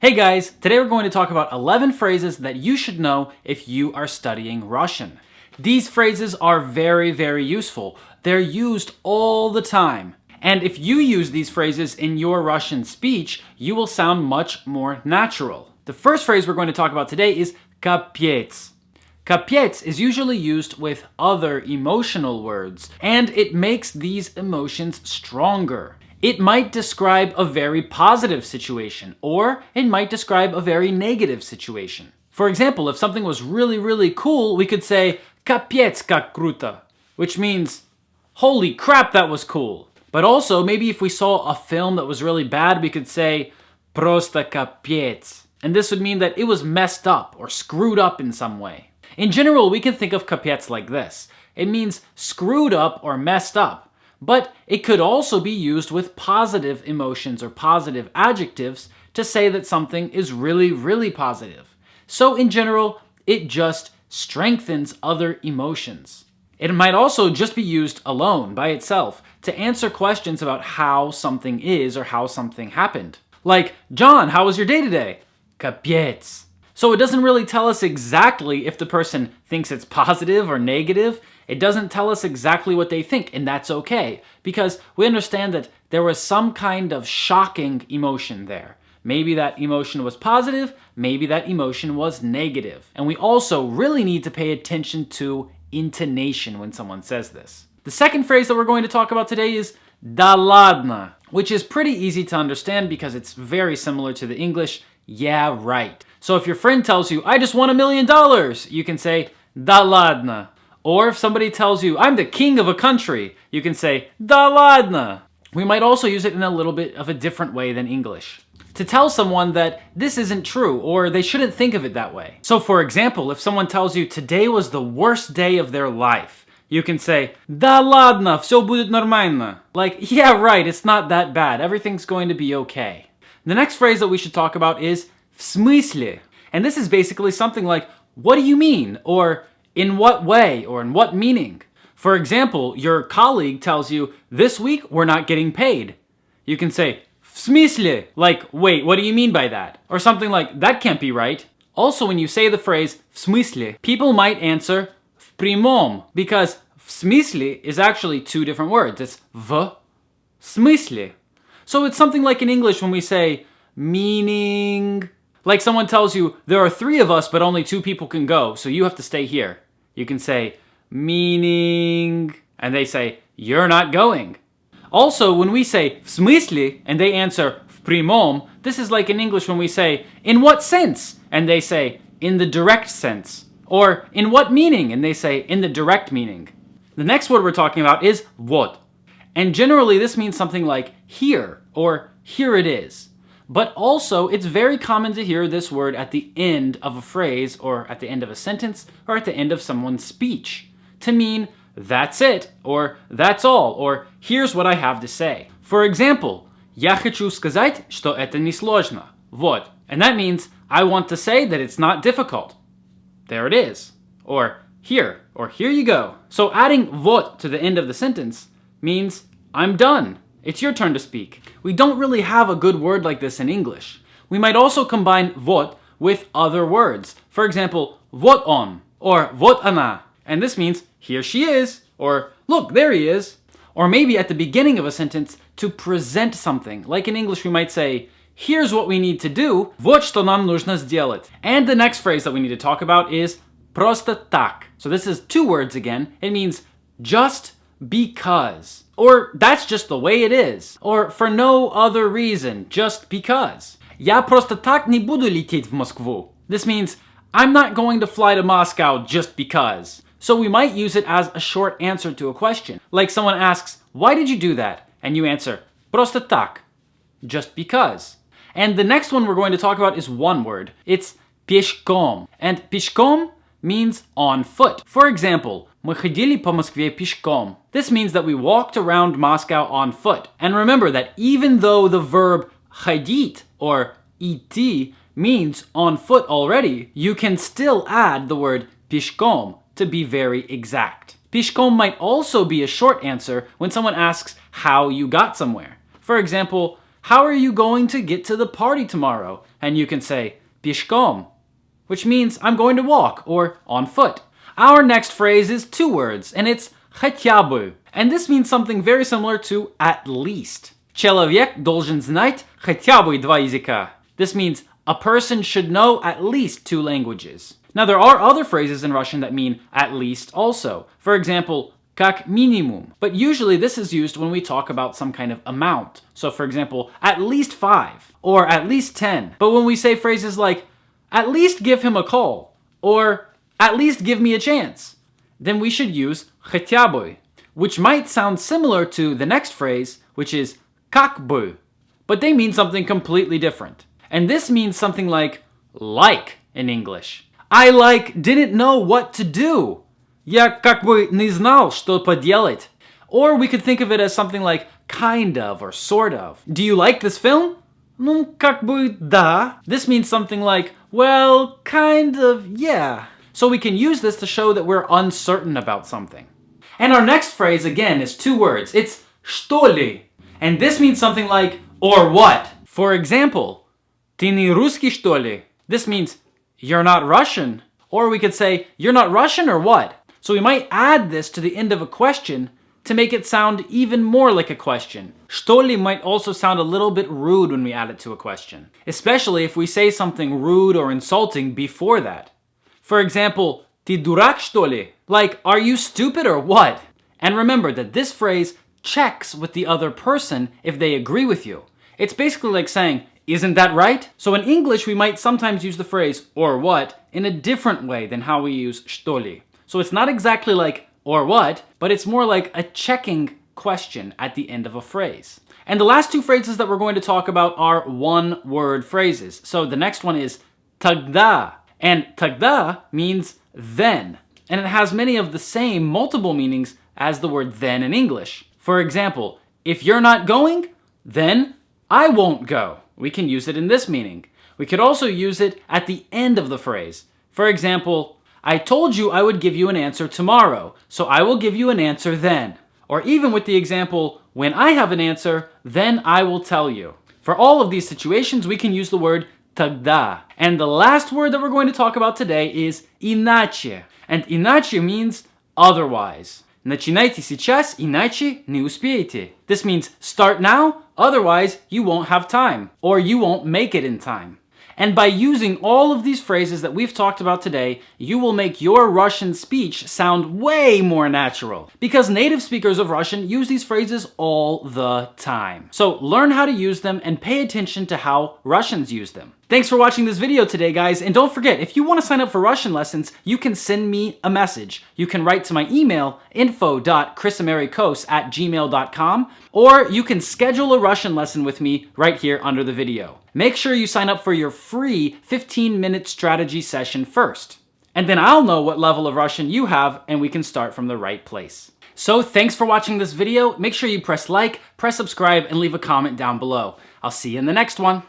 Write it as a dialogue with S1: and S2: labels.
S1: Hey guys, today we're going to talk about 11 phrases that you should know if you are studying Russian. These phrases are very, very useful. They're used all the time. And if you use these phrases in your Russian speech, you will sound much more natural. The first phrase we're going to talk about today is kapets. Kapets is usually used with other emotional words, and it makes these emotions stronger. It might describe a very positive situation, or it might describe a very negative situation. For example, if something was really, really cool, we could say kapets как круто, which means, holy crap, that was cool. But also, maybe if we saw a film that was really bad, we could say просто kapets. And this would mean that it was messed up or screwed up in some way. In general, we can think of kapets like this. It means screwed up or messed up. But it could also be used with positive emotions or positive adjectives to say that something is really, really positive. So in general, it just strengthens other emotions. It might also just be used alone, by itself, to answer questions about how something is or how something happened. Like, John, how was your day today? Kapets. So it doesn't really tell us exactly if the person thinks it's positive or negative. It doesn't tell us exactly what they think, and that's okay, because we understand that there was some kind of shocking emotion there. Maybe that emotion was positive, maybe that emotion was negative. And we also really need to pay attention to intonation when someone says this. The second phrase that we're going to talk about today is da ladna, which is pretty easy to understand because it's very similar to the English yeah, right. So if your friend tells you, I just won $1 million, you can say da ladna. Or if somebody tells you, I'm the king of a country, you can say da ladna. We might also use it in a little bit of a different way than English, to tell someone that this isn't true or they shouldn't think of it that way. So for example, if someone tells you today was the worst day of their life, you can say da ladna, всё будет нормально. Like, yeah, right, it's not that bad. Everything's going to be okay. The next phrase that we should talk about is в смысле. And this is basically something like, what do you mean? Or in what way? Or in what meaning? For example, your colleague tells you, this week we're not getting paid. You can say, в смысле? Like, wait, what do you mean by that? Or something like, that can't be right. Also, when you say the phrase в смысле, people might answer в прямом, because в смысле is actually two different words. It's в смысле. So it's something like in English when we say meaning, like someone tells you, there are 3 of us, but only 2 people can go, so you have to stay here. You can say meaning, and they say, you're not going. Also, when we say в смысле, and they answer в прямом, this is like in English when we say, in what sense? And they say, in the direct sense. Or, in what meaning? And they say, in the direct meaning. The next word we're talking about is вот. And generally this means something like here, or here it is. But also, it's very common to hear this word at the end of a phrase, or at the end of a sentence, or at the end of someone's speech, to mean, that's it, or that's all, or here's what I have to say. For example, я хочу сказать, что это не сложно. Вот. And that means, I want to say that it's not difficult. There it is. Or here you go. So adding вот to the end of the sentence means, I'm done. It's your turn to speak. We don't really have a good word like this in English. We might also combine вот with other words. For example, вот он, or вот она. And this means, here she is, or look, there he is. Or maybe at the beginning of a sentence to present something. Like in English we might say, here's what we need to do, вот что нам нужно сделать. And the next phrase that we need to talk about is просто так. So this is 2 words again. It means just because. Or that's just the way it is. Or for no other reason, just because. Я просто так не буду лететь в Москву. This means, I'm not going to fly to Moscow just because. So we might use it as a short answer to a question. Like someone asks, why did you do that? And you answer, просто так, just because. And the next one we're going to talk about is one word. It's пешком. And пешком means on foot. For example, мы ходили по Москве пешком. This means that we walked around Moscow on foot. And remember that even though the verb ходить or идти means on foot already, you can still add the word пешком to be very exact. Пешком might also be a short answer when someone asks how you got somewhere. For example, how are you going to get to the party tomorrow? And you can say, пешком, which means I'm going to walk or on foot. Our next phrase is 2 words, and it's хотя бы. And this means something very similar to at least. Человек должен знать хотя бы 2 языка. This means a person should know at least 2 languages. Now, there are other phrases in Russian that mean at least also. For example, как минимум. But usually this is used when we talk about some kind of amount. So for example, at least 5 or at least 10. But when we say phrases like, at least give him a call or at least give me a chance, then we should use хотя бы, which might sound similar to the next phrase, which is как бы, but they mean something completely different. And this means something like in English. I didn't know what to do. Я как бы не знал, что поделать. Or we could think of it as something like kind of or sort of. Do you like this film? Ну, как бы да. This means something like, well, kind of, yeah. So we can use this to show that we're uncertain about something. And our next phrase, again, is 2 words. It's что ли. And this means something like, or what. For example, ты не русский, что ли? This means, you're not Russian. Or we could say, you're not Russian or what? So we might add this to the end of a question to make it sound even more like a question. Что ли might also sound a little bit rude when we add it to a question, especially if we say something rude or insulting before that. For example, ты дурак, что ли? Like, are you stupid or what? And remember that this phrase checks with the other person if they agree with you. It's basically like saying, isn't that right? So in English, we might sometimes use the phrase or what in a different way than how we use что ли. So it's not exactly like or what, but it's more like a checking question at the end of a phrase. And the last 2 phrases that we're going to talk about are 1-word phrases. So the next one is тогда. And тогда means then. And it has many of the same multiple meanings as the word then in English. For example, if you're not going, then I won't go. We can use it in this meaning. We could also use it at the end of the phrase. For example, I told you I would give you an answer tomorrow, so I will give you an answer then. Or even with the example, when I have an answer, then I will tell you. For all of these situations, we can use the word тогда. And the last word that we're going to talk about today is иначе. And иначе means otherwise. Начинайте сейчас, иначе не успеете. This means start now, otherwise you won't have time, or you won't make it in time. And by using all of these phrases that we've talked about today, you will make your Russian speech sound way more natural. Because native speakers of Russian use these phrases all the time. So learn how to use them and pay attention to how Russians use them. Thanks for watching this video today, guys. And don't forget, if you want to sign up for Russian lessons, you can send me a message. You can write to my email, info.chrisamericos@gmail.com, or you can schedule a Russian lesson with me right here under the video. Make sure you sign up for your free 15-minute strategy session first. And then I'll know what level of Russian you have, and we can start from the right place. So thanks for watching this video. Make sure you press like, press subscribe, and leave a comment down below. I'll see you in the next one.